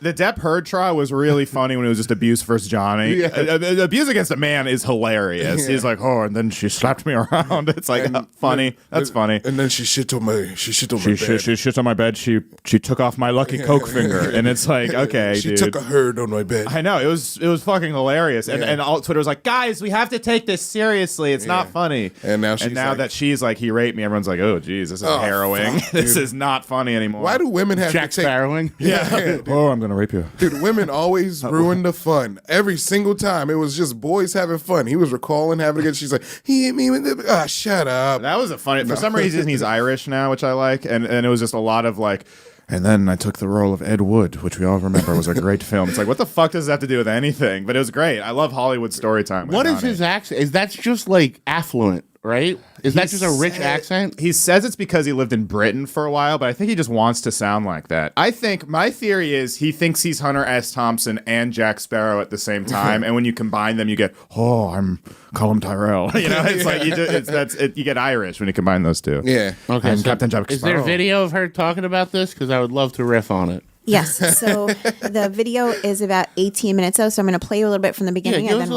The Depp Heard trial was really funny when it was just abuse versus Johnny. Yeah. Abuse against a man is hilarious. Yeah. He's like, oh, and then she slapped me around. It's like funny. That's funny. And then she shit on my bed. She shit on my bed. She took off my lucky Coke finger, and it's like, okay, she dude. took a herd on my bed. I know it was fucking hilarious, and all Twitter was like, guys, we have to take this seriously. It's not funny. And now that she's like, he raped me. Everyone's like, oh, geez, this is harrowing. Fuck, this is not funny anymore. Why do women have Jack to take? Sparrowing? Yeah. Oh, I'm gonna rape you, dude. Women always ruin the fun every single time. It was just boys having fun. He was recalling having it again. She's like, he hit me with the. Shut up. That was a funny. For some reason, he's Irish now, which I like, and it was just a lot of like. And then I took the role of Ed Wood, which we all remember was a great film. It's like, what the fuck does that have to do with anything? But it was great. I love Hollywood story time. What is his accent? Is that just like affluent, right? Is that just a rich accent? He says it's because he lived in Britain for a while, but I think he just wants to sound like that. I think my theory is he thinks he's Hunter S. Thompson and Jack Sparrow at the same time, and when you combine them, you get I'm Colm Tyrell. You know, it's like you get Irish when you combine those two. Yeah. Okay. So Captain Jack Sparrow. Is there a video of her talking about this? Because I would love to riff on it. Yes. So the video is about 18 minutes though, so I'm going to play you a little bit from the beginning. Yeah, give us a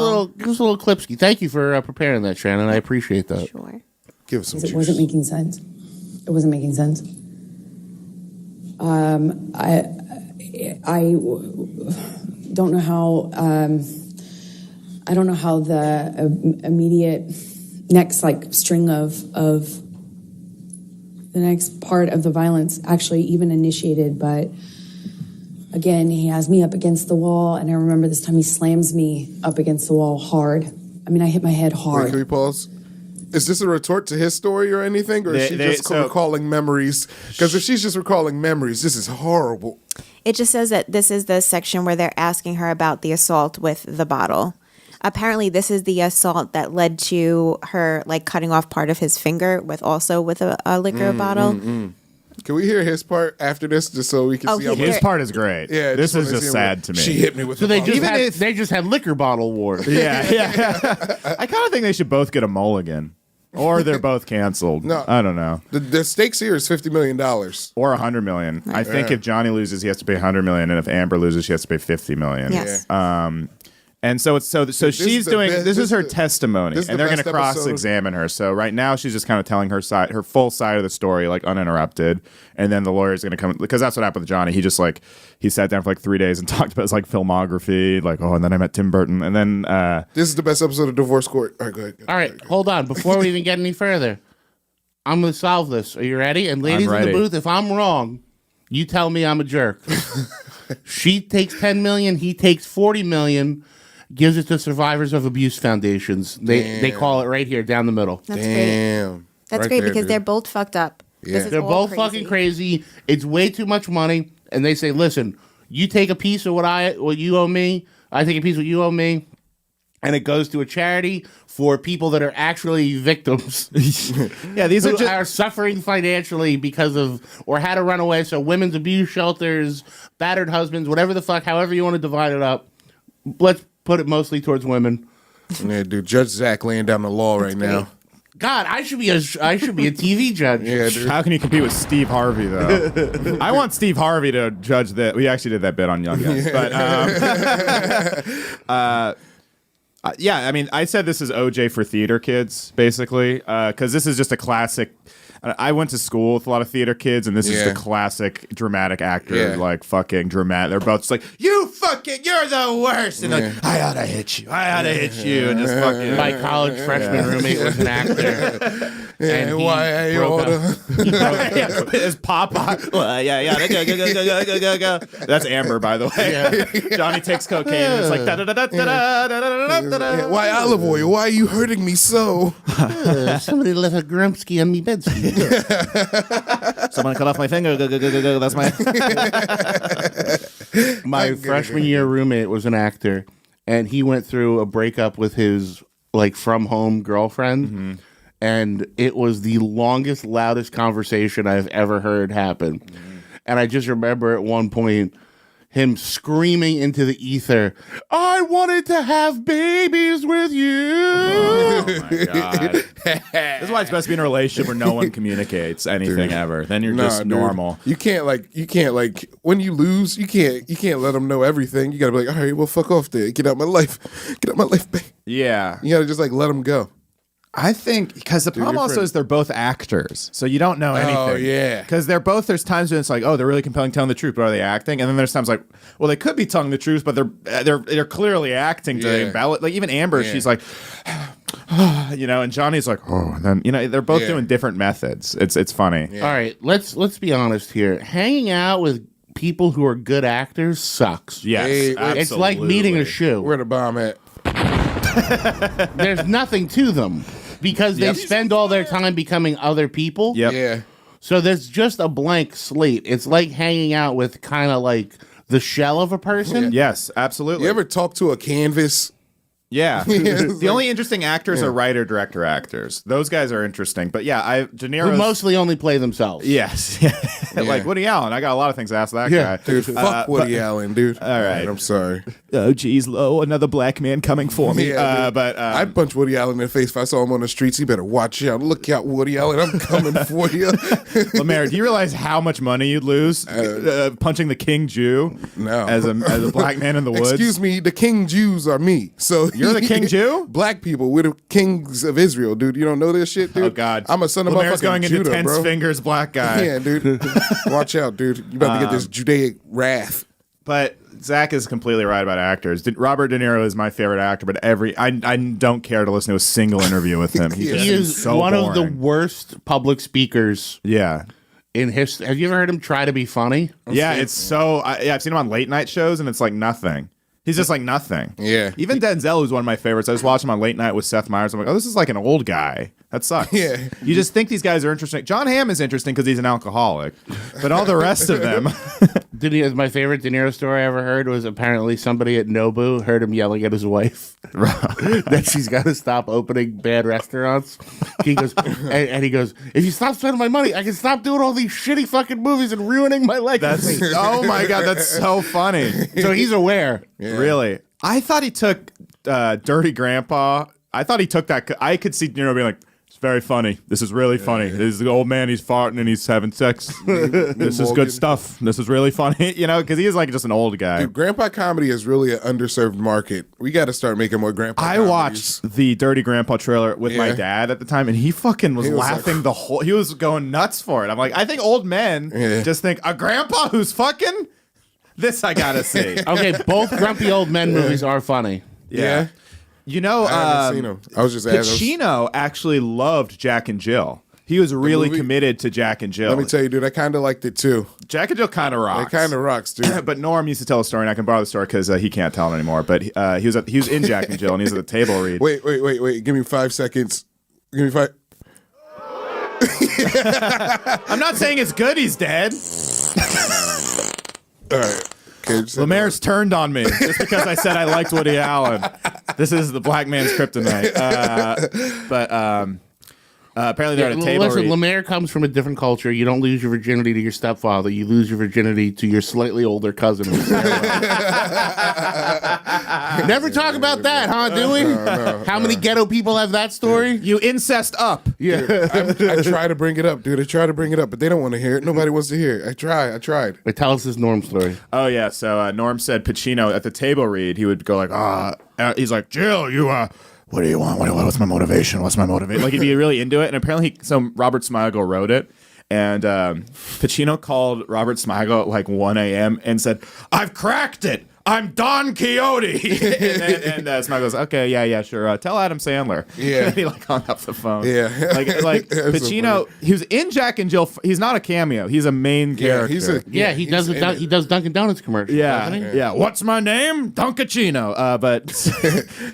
little clipsky. Thank you for preparing that, Shannon. I appreciate that. Sure. Give us some juice. It wasn't making sense. It wasn't making sense. I don't know how. I don't know how the immediate next string of the next part of the violence actually even initiated, but again, he has me up against the wall, and I remember this time he slams me up against the wall hard. I mean, I hit my head hard. Wait, can we pause? Is this a retort to his story or anything, or is she just recalling memories? Because if she's just recalling memories, this is horrible. It just says that this is the section where they're asking her about the assault with the bottle. Apparently, this is the assault that led to her cutting off part of his finger with a liquor bottle. Can we hear his part after this, just so we can see how his part is great. Yeah, this is just sad to me. She hit me with. So they just had liquor bottle wars. Yeah. I kind of think they should both get a mulligan. Or they're both canceled. No, I don't know. The stakes here is $50 million. Or $100 million. I think if Johnny loses, he has to pay $100 million, and if Amber loses, she has to pay $50 million. Yes. And so she's doing this is her testimony, and they're going to cross-examine her. So right now she's just kind of telling her full side of the story, uninterrupted. And then the lawyer's going to come, because that's what happened with Johnny. He just he sat down for 3 days and talked about his filmography, and then I met Tim Burton, and then this is the best episode of Divorce Court. All right, go ahead. All right, hold on. Before we even get any further, I'm going to solve this. Are you ready? And ladies in the booth, if I'm wrong, you tell me I'm a jerk. She takes $10 million, he takes $40 million. Gives it to Survivors of Abuse Foundations. They call it right here down the middle. That's great. That's great because they're both fucked up. Yeah. They're both crazy. Fucking crazy. It's way too much money. And they say, listen, you take a piece of what you owe me. I take a piece of what you owe me. And it goes to a charity for people that are actually victims. Yeah, these are suffering financially because of, or had to run away. So women's abuse shelters, battered husbands, whatever the fuck, however you want to divide it up. Let's put it mostly towards women. Yeah, dude, Judge Zach laying down the law right now. God, I should be a TV judge. Yeah, dude. How can you compete with Steve Harvey though? I want Steve Harvey to judge that. We actually did that bit on Young Guns, but yeah, I mean, I said this is OJ for theater kids, basically, because this is just a classic. I went to school with a lot of theater kids, and this is the classic dramatic actor, fucking dramatic. They're both just you're the worst, and I ought to hit you, and just fucking. My college freshman roommate was an actor. And why I oughta. His Papa. Go. That's Amber, by the way. Yeah. Johnny takes cocaine, and it's like da-da-da-da-da-da-da-da-da-da. Why olive oil? Why are you hurting me so? Somebody left a Grumpsky on me bedside. Someone cut off my finger. Go. That's my freshman year roommate was an actor, and he went through a breakup with his from home girlfriend, and it was the longest, loudest conversation I've ever heard happen. And I just remember at one point him screaming into the ether, I wanted to have babies with you. Oh my God. This is why it's best to be in a relationship where no one communicates anything ever. Then you're just normal. You can't when you lose, you can't let them know everything. You gotta be like, all right, well, fuck off there. Get out my life. Get out my life, babe. Yeah. You gotta just like let them go. I think because the problem also is they're both actors, so you don't know anything. Oh yeah, because there's times when it's like, oh, they're really compelling, telling the truth, but are they acting? And then there's times like, well, they could be telling the truth, but they're clearly acting to embellish. Like even Amber, she's like, and Johnny's like, oh, and then they're both doing different methods. It's funny. Yeah. All right, let's be honest here. Hanging out with people who are good actors sucks. Yes, absolutely. It's like meeting a shoe. Where the bomb at? There's nothing to them. Because they spend all their time becoming other people. Yep. Yeah. So there's just a blank slate. It's like hanging out with kind of like the shell of a person. Yes, absolutely. You ever talk to a canvas? Yeah. The only interesting actors are writer, director actors. Those guys are interesting. But yeah, De Niro. Who mostly only play themselves. Yes. Like Woody Allen. I got a lot of things to ask that guy. Dude, fuck Woody Allen, dude. All right. I'm sorry. Oh, geez, Lo, another black man coming for me. But I'd punch Woody Allen in the face if I saw him on the streets. He better watch out. Look out, Woody Allen. I'm coming for you. Lemaire, do you realize how much money you'd lose punching the King Jew as a black man in the woods? Excuse me, the King Jews are me. So you're the King Jew? Black people, we're the kings of Israel, dude. You don't know this shit, dude? Oh, God. I'm a son of Lemaire's going Judah, into tense bro. fingers black guy. Yeah, dude. Watch out, dude. You about to get this Judaic wrath. But Zach is completely right about actors. Robert De Niro is my favorite actor, but I don't care to listen to a single interview with him. He is so one of the worst public speakers. Yeah. In history. Have you ever heard him try to be funny? It's so. I've seen him on late night shows, and it's like nothing. He's just like nothing. Yeah. Even Denzel, who's one of my favorites. I just watched him on Late Night with Seth Meyers. I'm like, oh, this is like an old guy. That sucks. Yeah. You just think these guys are interesting. John Hamm is interesting because he's an alcoholic, but all the rest of them. My favorite De Niro story I ever heard was apparently somebody at Nobu heard him yelling at his wife that she's got to stop opening bad restaurants. He goes, and he goes, if you stop spending my money, I can stop doing all these shitty fucking movies and ruining my legacy. Oh my God, that's so funny. So he's aware. Yeah. Really? I thought he took Dirty Grandpa. I thought he took that. I could see De Niro being like, it's very funny. This is really funny. This is the old man. He's farting and he's having sex. This is good stuff. This is really funny. Because he is like just an old guy. Dude, grandpa comedy is really an underserved market. We got to start making more grandpa comedies. Watched the Dirty Grandpa trailer with my dad at the time, and he fucking was laughing the whole. He was going nuts for it. I'm like, I think old men just think a grandpa who's fucking. This I gotta see. Okay, both grumpy old men movies are funny. Yeah. You know, I haven't seen him. I was just asking. Pacino actually loved Jack and Jill. He was really committed to Jack and Jill. Let me tell you, dude, I kind of liked it too. Jack and Jill kind of rocks. It kind of rocks, dude. But Norm used to tell a story, and I can borrow the story because he can't tell it anymore. But he was in Jack and Jill, and he was at the table read. Wait. Give me 5 seconds. Give me 5. I'm not saying it's good. He's dead. All right. Okay, Lemaire's turned on me just because I said I liked Woody Allen. This is the black man's kryptonite. Apparently they're at a table. Listen, Lemaire comes from a different culture. You don't lose your virginity to your stepfather. You lose your virginity to your slightly older cousin. Never talk about that, huh, do we? How many ghetto people have that story? You incest up. Yeah. I try to bring it up, dude. I try to bring it up, but they don't want to hear it. Nobody wants to hear it. I tried. Wait, tell us this Norm story. Oh, yeah. So Norm said Pacino at the table read, he would go like, he's like, Jill, you, what do you want? What's my motivation? Like, he'd be really into it. And apparently, Robert Smigel wrote it. And Pacino called Robert Smigel at like 1 a.m. and said, I've cracked it. I'm Don Quixote. and Smigel goes, okay, yeah, sure. Tell Adam Sandler. Yeah. And he like hung up the phone. Yeah. Like Pacino, he was in Jack and Jill. He's not a cameo. He's a main character. He does Dunkin' Donuts commercials. Yeah. What's my name? Dunkachino. But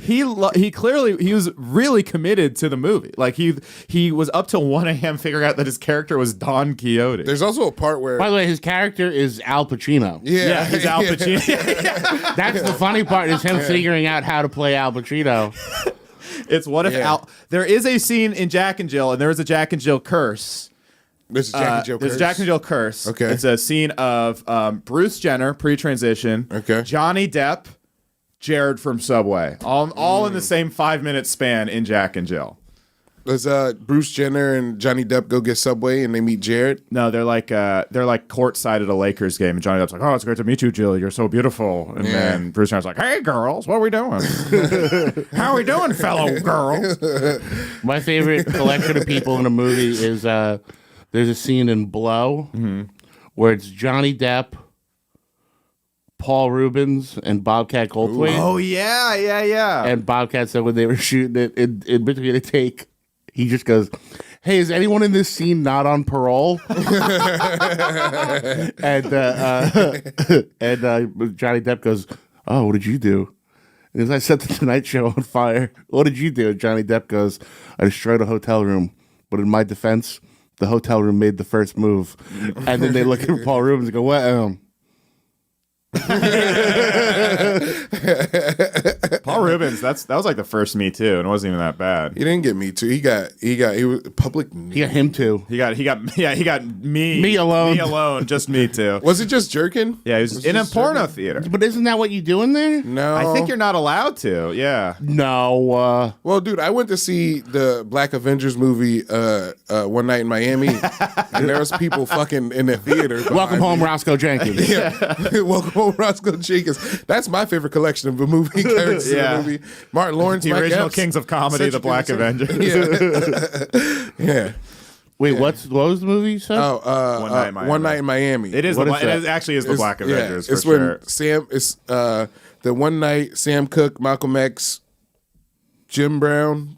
he clearly he was really committed to the movie. Like he was up till 1 a.m. figuring out that his character was Don Quixote. There's also a part where, by the way, his character is Al Pacino. Yeah, he's Al Pacino. That's the funny part is him figuring out how to play Al Pacino. It's what if there is a scene in Jack and Jill, and there is a Jack and Jill curse. This is Jack and Jill There's Curse. Jack and Jill Curse. Okay. It's a scene of Bruce Jenner pre-transition. Okay. Johnny Depp, Jared from Subway, all in the same 5-minute span in Jack and Jill. Does Bruce Jenner and Johnny Depp go get Subway and they meet Jared? No, they're like courtside at a Lakers game, and Johnny Depp's like, "Oh, it's great to meet you, Jill. You're so beautiful." And then Bruce Jenner's like, "Hey, girls, what are we doing? How are we doing, fellow girls?" My favorite collection of people in a movie is there's a scene in Blow where it's Johnny Depp, Paul Rubens, and Bobcat Goldthwait. Oh yeah. And Bobcat said when they were shooting it in between a take, he just goes, "Hey, is anyone in this scene not on parole?" and Johnny Depp goes, "Oh, what did you do?" And as I set the Tonight Show on fire, "What did you do?" And Johnny Depp goes, "I destroyed a hotel room, but in my defense, the hotel room made the first move." And then they look at Paul Rubens and go, "What?" Paul Rubens, that was like the first Me Too, and it wasn't even that bad. He didn't get Me Too. He was public. He got him too. He got me alone, just Me Too. Was it just jerking? Yeah, he was in a porno theater. But isn't that what you do in there? No, I think you're not allowed to. Yeah. No. Well, dude, I went to see the Black Avengers movie one night in Miami, and there was people fucking in the theater. Welcome home, Roscoe Jenkins. Yeah. Welcome home, Roscoe Jenkins. That's my favorite collection of a movie characters in the movie. Martin Lawrence, The Mike original Epps, Kings of Comedy, such the a Black good- Avengers. Yeah. Wait, what was the movie you said? One Night in Miami. It is. What The, is it that? is, actually is the Black Avengers. It's for when sure. Sam. It's the one night Sam Cooke, Malcolm X, Jim Brown,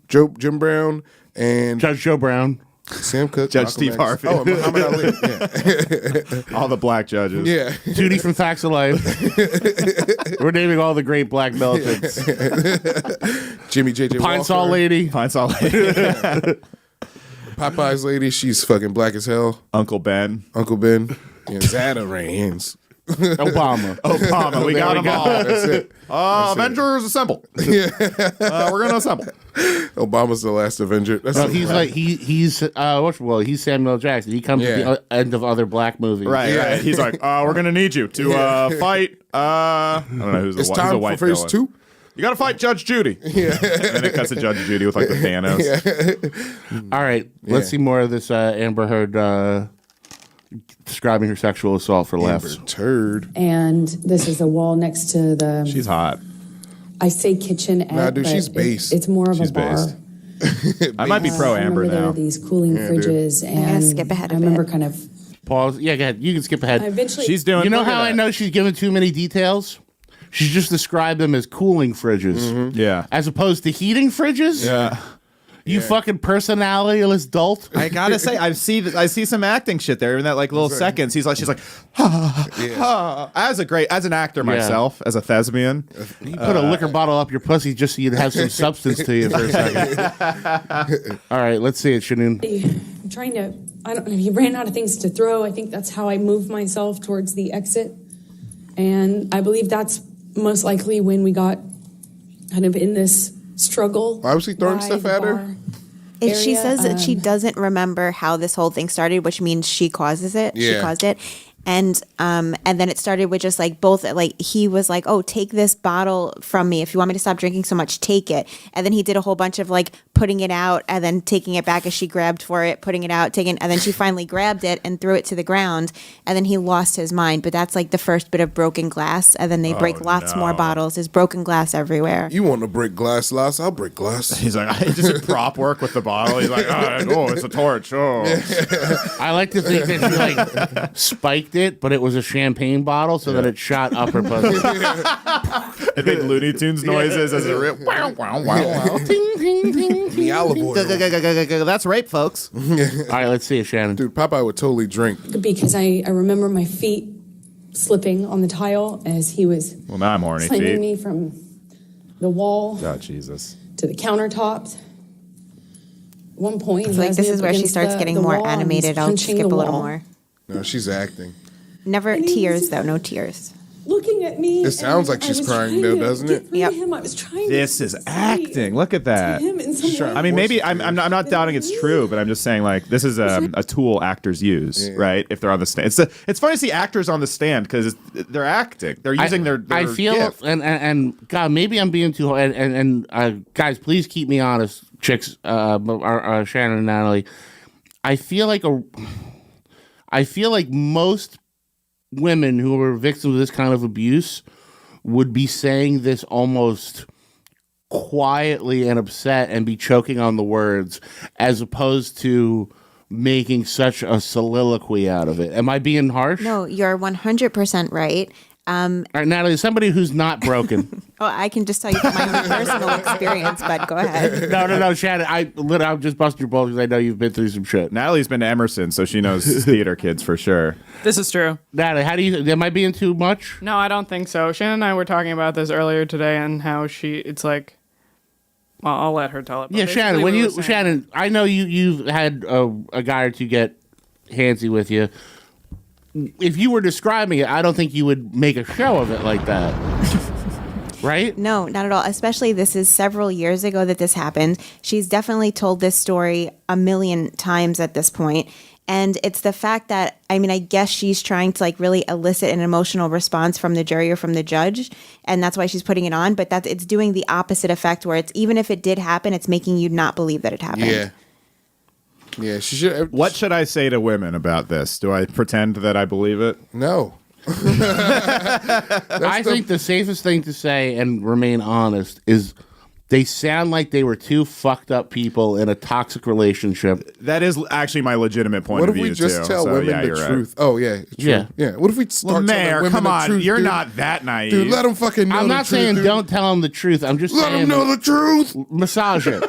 and Judge Joe Brown. Sam Cooke, Judge Malcolm Steve X. Harvey. Oh, and Muhammad Ali. Yeah. All the black judges. Yeah. Tootie from Facts of Life. We're naming all the great black militants. Jimmy J.J. Pine Walker, Sol Lady. Pine Sol Lady. Popeye's lady. She's fucking black as hell. Uncle Ben. Uncle Ben. And Zada Reigns. Obama. We got them all. That's it. Avengers assemble. We're gonna assemble. Obama's the last Avenger. That's No, so he's right. like he's Samuel L. Jackson. He comes at the end of other black movies. Right, Yeah. right. He's like, we're gonna need you to fight. I don't know who's It's the time white for phase villain. 2. You gotta fight Judge Judy. Yeah. And then it cuts to Judge Judy with like the Thanos. All right, let's see more of this Amber Heard describing her sexual assault for laughs. Amber Turd. And this is a wall next to the, She's hot. I say kitchenette. Nah, dude, but she's based. It's more of She's a bar. based. I might be pro I Amber remember there now. were these cooling fridges, gonna and skip ahead a I remember bit. kind of. Pause. Yeah, go ahead. You can skip I ahead. eventually. She's doing. You know look at how I that. know she's given too many details? She's just described them as cooling fridges. Yeah. As opposed to heating fridges? Yeah. You fucking personalityless dolt. I gotta say, I see some acting shit there in that like little seconds. She's like, as an actor myself, as a thespian. You put a liquor bottle up your pussy just so you'd have some substance to you for a second. All right, let's see it, Shanun. I'm trying to. I don't know. He ran out of things to throw. I think that's how I moved myself towards the exit, and I believe that's most likely when we got kind of in this struggle. Why was he throwing by stuff the at her? bar She area. says that she doesn't remember how this whole thing started, which means she causes it. She Yeah. caused it. And then it started with just like both, like he was like, "Oh, take this bottle from me. If you want me to stop drinking so much, take it." And then he did a whole bunch of like putting it out and then taking it back as she grabbed for it, putting it out, taking, and then she finally grabbed it and threw it to the ground. And then he lost his mind. But that's like the first bit of broken glass. And then they break lots more bottles. There's broken glass everywhere. You want to break glass, Loss? I'll break glass. He's like, I just did prop work with the bottle. He's like, oh, it's a torch. Oh, I like to think that she like spiked it, but it was a champagne bottle so that it shot up her pussy. it made Looney Tunes noises as it ripped. Wow, wow, wow, wow. Ting, ting, ting, ting. The olive oil. That's rape, folks. All right, let's see it, Shannon. Dude, Popeye would totally drink. because I remember my feet slipping on the tile as he was Well, now I'm horny slamming feet. me from the wall Oh, Jesus. to the countertops. One point, It's like this is where she starts getting more animated. I'll skip a little more. No, she's acting. Never tears though. No tears. looking at me. It sounds like she's crying though, doesn't it? Yep. Him. I was trying This to is say acting. Look at that. to him in some way. I mean, maybe I'm not doubting it's true, but I'm just saying like this is a tool actors use, right? If they're on the stand, it's funny to see actors on the stand because they're acting. They're using their I feel gift. and God, maybe I'm being too hard. And guys, please keep me honest, chicks. Shannon and Natalie. I feel like most women who are victims of this kind of abuse would be saying this almost quietly and upset and be choking on the words as opposed to making such a soliloquy out of it. Am I being harsh? No, you're 100% right. All right, Natalie, somebody who's not broken. Oh, I can just tell you from my own personal experience, but go ahead. No, Shannon, I'll just bust your balls because I know you've been through some shit. Natalie's been to Emerson, so she knows theater kids for sure. This is true. Natalie, am I being too much? No, I don't think so. Shannon and I were talking about this earlier today and how it's like, well, I'll let her tell it. Yeah, Shannon, I know you've had a guy or two get handsy with you. If you were describing it, I don't think you would make a show of it like that. Right? No, not at all. Especially this is several years ago that this happened. She's definitely told this story a million times at this point. And it's the fact that, I mean, I guess she's trying to like really elicit an emotional response from the jury or from the judge. And that's why she's putting it on. But it's doing the opposite effect where it's even if it did happen, it's making you not believe that it happened. Yeah. Yeah, she should. What should I say to women about this? Do I pretend that I believe it? No. I think the safest thing to say and remain honest is they sound like they were two fucked up people in a toxic relationship. That is actually my legitimate point What of if view, we just too. tell So, women yeah, the you're truth? Oh, yeah. True. Yeah. Yeah. What if we start telling Lemaire, women come the on. truth, You're dude? not that naive. Dude, let them fucking know I'm the not truth, saying dude. don't tell them the truth. I'm just Let saying them know the truth. massage it.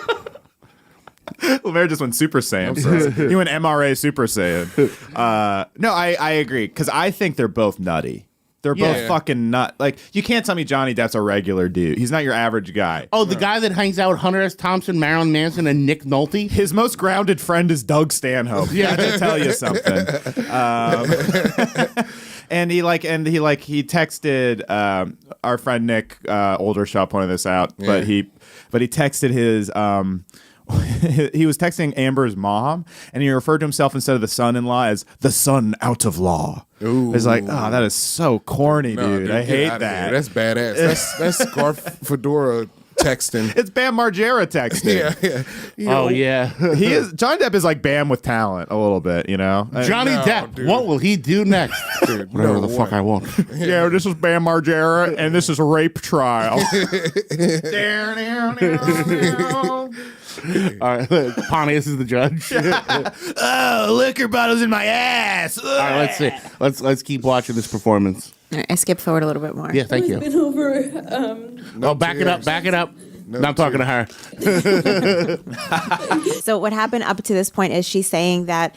Lemaire just went Super Saiyan. He went MRA Super Saiyan. No, I agree because I think they're both nutty. They're both fucking nut. Like you can't tell me Johnny Depp's a regular dude. He's not your average guy. Oh, the guy that hangs out with Hunter S. Thompson, Marilyn Manson, and Nick Nolte. His most grounded friend is Doug Stanhope. Yeah, to tell you something. And he texted our friend Nick Oldershaw pointed this out, but he texted his he was texting Amber's mom, and he referred to himself instead of the son-in-law as the son out of law. Ooh. It's like, oh, that is so corny, No, dude. I hate get outta that. here. That's badass. That's Scarf Fedora texting. It's Bam Margera texting. Yeah. You Oh know, yeah, He is. Johnny Depp is like Bam with talent a little bit, you know. Johnny No, Depp. dude. What will he do next? Dude, Whatever no the fuck way. I want. Yeah, this is Bam Margera, and this is a rape trial. All right, Pontius is the judge. Oh, liquor bottles in my ass. All right, let's see. Let's keep watching this performance. All right, I skipped forward a little bit more. Yeah, thank you. Been over. Back it up. Back it up. No, I'm talking to her. So what happened up to this point is she's saying that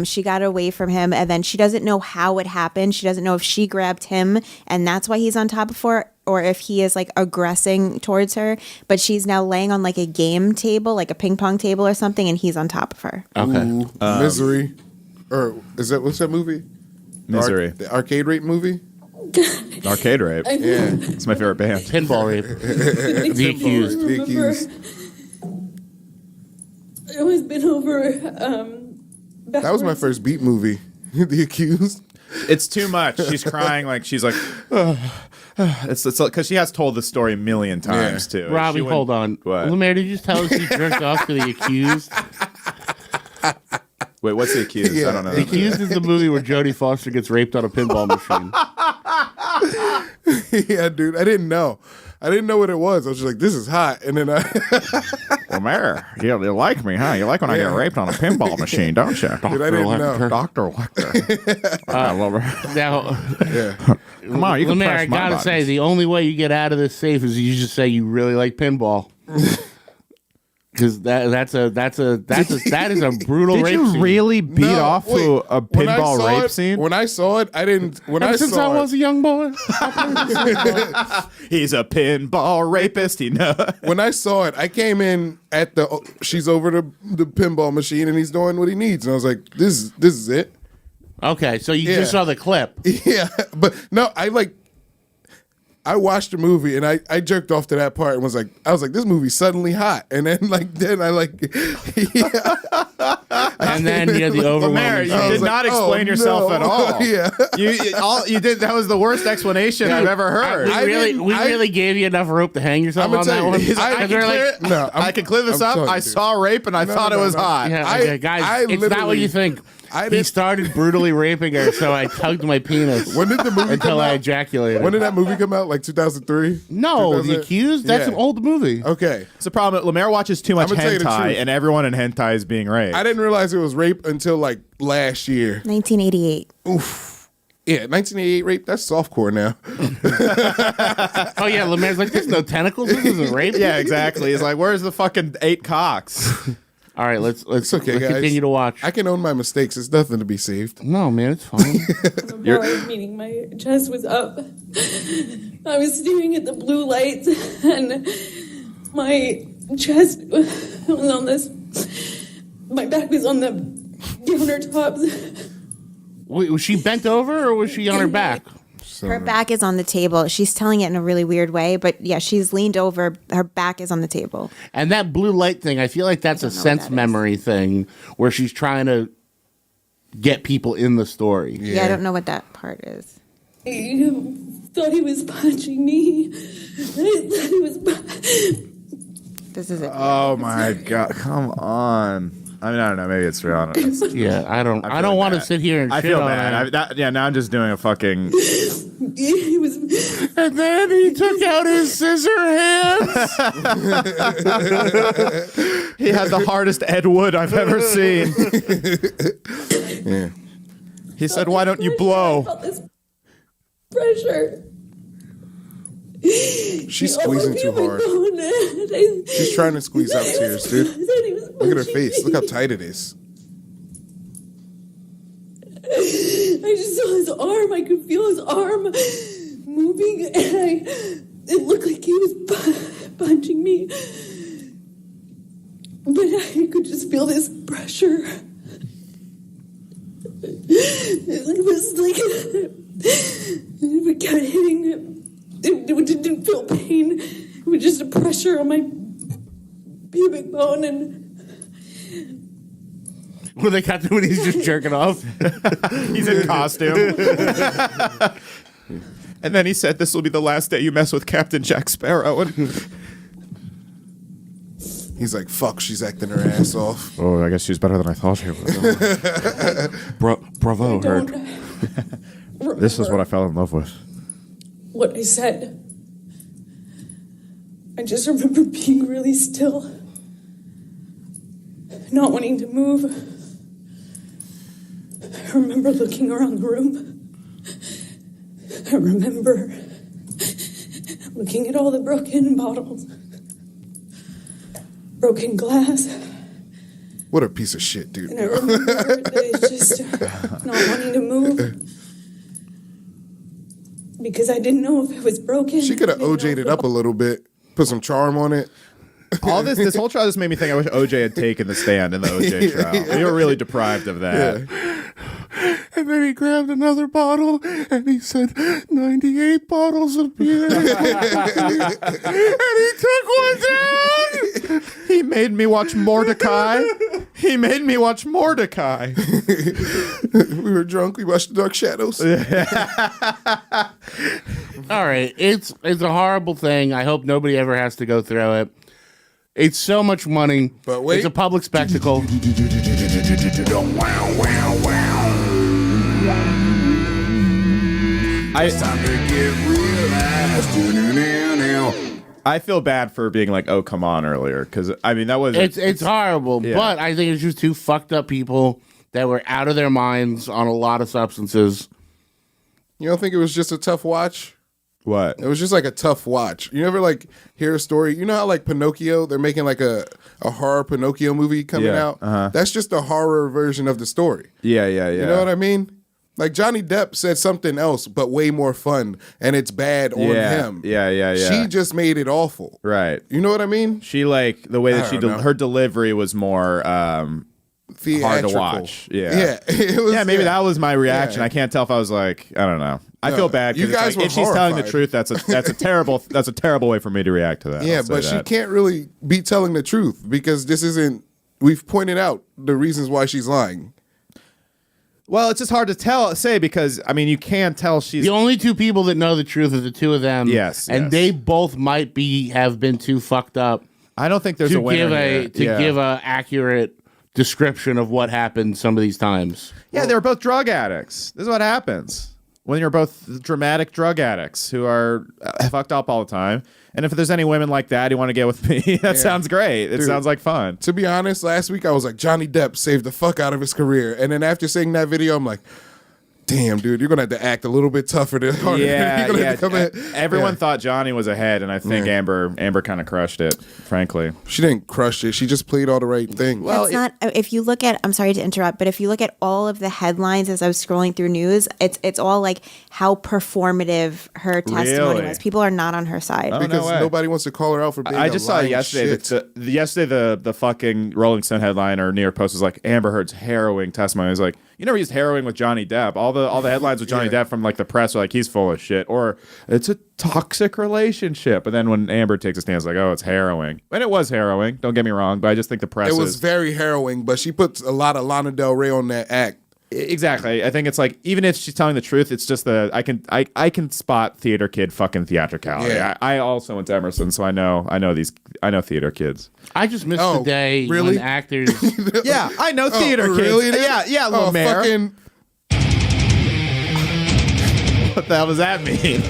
she got away from him, and then she doesn't know how it happened. She doesn't know if she grabbed him, and that's why he's on top of her, or if he is like aggressing towards her. But she's now laying on like a game table, like a ping pong table or something, and he's on top of her. Okay. Ooh, Misery. Or what's that movie? Misery. The arcade rape movie? Arcade rape. Yeah. It's my favorite band. Pinball rape. The accused. The accused. It was been over. That was my first beat movie. The accused. It's too much. She's crying like she's like. It's because she has told the story a million times too. Robbie, She wouldn't- hold on. What? Lemaire, did you just tell us you jerked off to The Accused? Wait, what's the accused? Yeah. I don't know. The Accused is the movie where Jodie Foster gets raped on a pinball machine. Yeah, dude. I didn't know. I didn't know what it was. I was just like, this is hot. And then Lemaire, you like me, huh? You like when I get raped on a pinball machine, don't you? dude, I didn't know. Dr. Lecter. I love her. Now, Come on, you can Lemaire, press I my gotta buttons. say, the only way you get out of this safe is you just say you really like pinball. Because that is a brutal Did rape you scene. really beat No, off wait. to a When I pinball saw rape it- scene? When I saw it, I didn't. When Ever I since saw I was a young boy. He's a pinball rapist. He knows. when I saw it, I came in at she's over the pinball machine and he's doing what he needs, and I was like, this is it. Okay, so you Yeah. just saw the clip. Yeah, but no, I like I watched the movie and I jerked off to that part and was like, this movie's suddenly hot. And then I and then you had the overwhelming. Lemaire, you did not explain yourself at all. Yeah. You did. That was the worst explanation I've ever heard. We really gave you enough rope to hang yourself on that one. I can clear this up. I saw rape and I thought it was hot. Yeah, guys, it's not what you think. He started brutally raping her, so I tugged my penis. When did the movie until I ejaculated? When did that movie come out? Like 2003? No, The Accused? That's an old movie. Okay. It's a problem. Lemaire watches too much hentai, and everyone in hentai is being raped. I didn't realize it was rape until like last year. 1988. Oof. Yeah, 1988 rape, that's softcore now. Oh, yeah, Lemaire's like, there's no tentacles? This isn't rape? Yeah, exactly. He's like, where's the fucking 8 cocks? All right, let's guys. continue to watch. I can own my mistakes. It's nothing to be saved. No, man, it's fine. Meaning my chest was up. I was staring at the blue lights, and my chest was on this. My back was on the countertops. Wait, was she bent over or was she on her back? Her back is on the table. She's telling it in a really weird way, but yeah, she's leaned over. Her back is on the table. And that blue light thing, I feel like that's a sense memory thing where she's trying to get people in the story. Yeah, I don't know what that part is. I thought he was punching me. I thought he was. This is it. Oh my God! Come on. I mean, I don't know. Maybe it's real. I don't know. Yeah, I don't want to sit here and I shit feel on bad. Now I'm just doing a fucking. He was. And then he took out his scissor hands. He had the hardest Ed Wood I've ever seen. Yeah. He said, "Why don't you blow?" I felt this pressure. She's squeezing too hard. She's trying to squeeze out tears, dude. Look at her face. Look how tight it is. I just saw his arm. I could feel his arm moving, and it looked like he was punching me. But I could just feel this pressure. It was like it kept hitting him. It didn't feel pain. It was just a pressure on my pubic bone, and When they got to when he's just jerking off. He's in costume. And then he said, "This will be the last day you mess with Captain Jack Sparrow." And he's like, "Fuck, she's acting her ass off." oh, I guess she's better than I thought she was. Bravo, Hurt. This is what I fell in love with. what I said. I just remember being really still, not wanting to move. I remember looking around the room. I remember looking at all the broken bottles, broken glass. What a piece of shit, dude. And I remember that it's just not wanting to move because I didn't know if it was broken. She could have OJ'd it up a little bit, put some charm on it. All this whole trial just made me think I wish OJ had taken the stand in the OJ trial. We were really deprived of that. Yeah. And then he grabbed another bottle and he said, 98 bottles of beer. And he took one down. He made me watch Mordecai. He made me watch Mordecai. We were drunk. We watched The Dark Shadows. All right. It's a horrible thing. I hope nobody ever has to go through it. It's so much money. But wait. It's a public spectacle. I feel bad for being like, "Oh, come on," earlier, because I mean that was It's horrible, yeah. but I think it's just two fucked up people that were out of their minds on a lot of substances. You don't think it was just a tough watch? what? It was just like a tough watch. You ever like hear a story? You know how like Pinocchio, they're making like a horror Pinocchio movie coming out? That's just a horror version of the story. Yeah. You know what I mean? Like Johnny Depp said something else, but way more fun, and it's bad on him. Yeah. She just made it awful. Right. You know what I mean? She like the way that I don't know. her delivery was more theatrical. hard to watch. Yeah. Yeah. It was, Yeah, maybe that was my reaction. Yeah. I can't tell if I was like, I don't know. I feel bad you guys were if she's telling the horrified. truth, that's a terrible way for me to react to that. Yeah, I'll say but she that. can't really be telling the truth because this isn't. We've pointed out the reasons why she's lying. Well, it's just hard to say because I mean you can tell she's The only two people that know the truth are the two of them. Yes, and yes. they both might have been too fucked up I don't think there's to a winner give here. give a accurate description of what happened some of these times. Yeah, they were both drug addicts. This is what happens when you're both dramatic drug addicts who are fucked up all the time. And if there's any women like that who want to get with me, that sounds great. It sounds like fun. To be honest, last week I was like, Johnny Depp saved the fuck out of his career. And then after seeing that video, I'm like, damn, dude, you're going to have to act a little bit tougher. Everyone thought Johnny was ahead, and I think Amber kind of crushed it, frankly. She didn't crush it. She just played all the right things. That's not. If you look at, I'm sorry to interrupt, but if you look at all of the headlines as I was scrolling through news, it's all like how performative her testimony Really? was. People are not on her side. Oh, because no way. nobody wants to call her out for being I just saw it lying yesterday. shit. Yesterday, the fucking Rolling Stone headline or New York Post was like Amber Heard's harrowing testimony. It was like, you never used harrowing with Johnny Depp. All the headlines with Johnny Depp from like the press are like he's full of shit or it's a toxic relationship. And then when Amber takes a stand, it's like, oh, it's harrowing. And it was harrowing. Don't get me wrong, but I just think the press It was very harrowing, but she puts a lot of Lana Del Rey on that act. Exactly. I think it's like even if she's telling the truth, it's just I can spot theater kid fucking theatricality. Yeah. I also went to Emerson, so I know theater kids. I just missed the day really? when actors. Yeah, I know theater kids. Really? Yeah, Oh, Lemaire. fucking What the hell does that mean?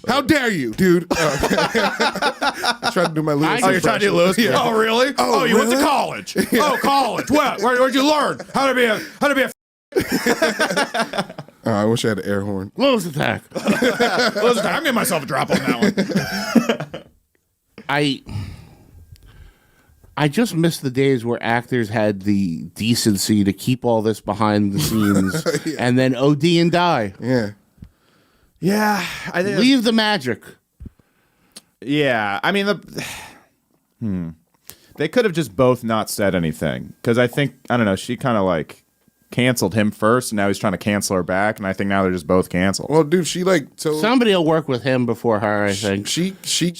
how dare you, dude? I tried to do my Lewis. Oh, you're trying to do Lewis? Yeah. Oh, really? Oh, you went to really? college? Oh, college. What? Where'd you learn how to be a Oh, I wish I had an air horn. Lewis attack. Listen, I'm giving myself a drop on that one. I just miss the days where actors had the decency to keep all this behind the scenes and then OD and die. Yeah. Yeah, I think. Leave the magic. Yeah, I mean they could have just both not said anything because I don't know. She kind of like canceled him first, and now he's trying to cancel her back, and I think now they're just both canceled. Well, dude, she like so Somebody will work with him before her, I think. She's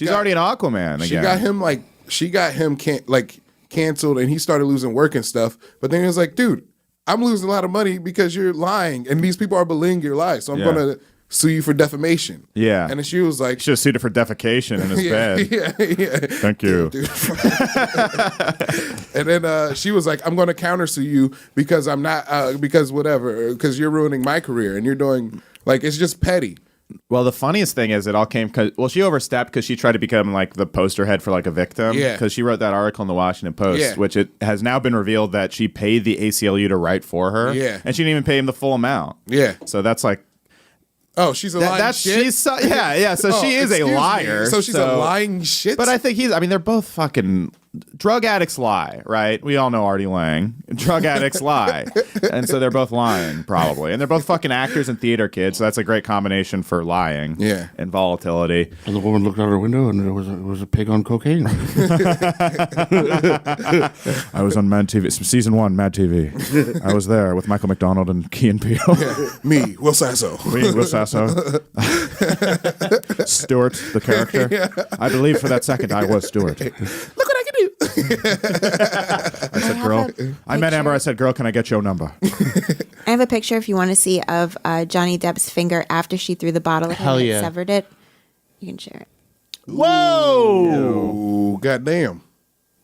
already an Aquaman again. She got him canceled, and he started losing work and stuff. But then he was like, dude, I'm losing a lot of money because you're lying, and these people are believing your lies, so I'm gonna sue you for defamation. Yeah. And then she was like, should have sued her for defecation in his bed. Yeah. Thank you. Dude. And then she was like, I'm going to countersue you because I'm not, because because you're ruining my career and you're doing, like, it's just petty. Well, the funniest thing is it all came because, she overstepped because she tried to become like the poster head for like a victim. Yeah. Because she wrote that article in the Washington Post, Yeah. which it has now been revealed that she paid the ACLU to write for her. Yeah. And she didn't even pay him the full amount. Yeah. So that's like, Oh, she's a lying shit? So she is a excuse me. liar. So she's a lying shit? But I think they're both fucking drug addicts lie, right? We all know Artie Lang. Drug addicts lie. And so they're both lying, probably. And they're both fucking actors and theater kids, so that's a great combination for lying and volatility. And the woman looked out her window and there was a pig on cocaine. I was on Mad TV, season 1, Mad TV. I was there with Michael McDonald and Key and Peele. Me, Will Sasso. Will Sasso. Stuart, the character. I believe for that second I was Stuart. Look what I can do. I said, girl. I met Amber. I said, girl, can I get your number? I have a picture if you want to see of Johnny Depp's finger after she threw the bottle at him Hell and yeah. severed it. You can share it. Whoa! Ooh, goddamn.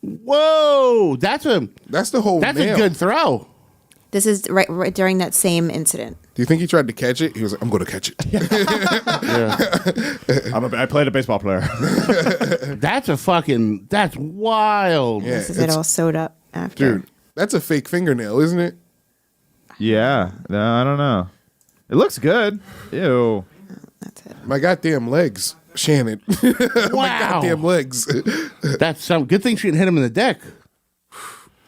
Whoa! That's a nail. good throw. This is right during that same incident. Do you think he tried to catch it? He was like, I'm going to catch it. I played a baseball player. That's wild. Yeah, This is it all sewed up after. Dude, that's a fake fingernail, isn't it? Yeah. No, I don't know. It looks good. Ew. That's it. My goddamn legs, Shannon. My Wow. goddamn legs. That's some good thing she didn't hit him in the dick.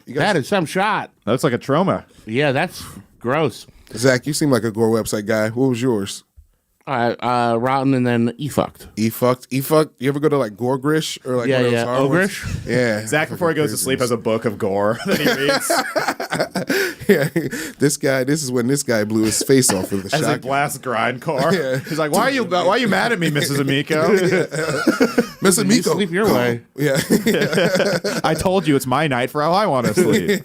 That is some shot. That looks like a trauma. Yeah, that's gross. Zach, you seem like a gore website guy. What was yours? Rotten and then E-fucked. E-fucked. You ever go to like Gorgrish or like one of those hardware Ogrish? ones? Yeah. Zach, before he goes to sleep, has a book of gore that he reads. Yeah. This is when this guy blew his face off with the As a shotgun. glass grindcore. Yeah. He's like, why are you mad at me, Mrs. Amico? Miss Amico. Sleep your way. Yeah. I told you it's my night for how I want to sleep.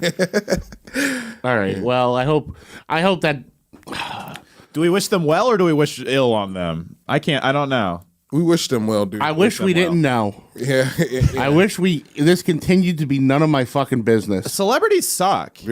All right. Well, I hope that. Do we wish them well or do we wish ill on them? I don't know. We wish them well, dude. I wish we didn't know. Yeah. I wish this continued to be none of my fucking business. Celebrities suck.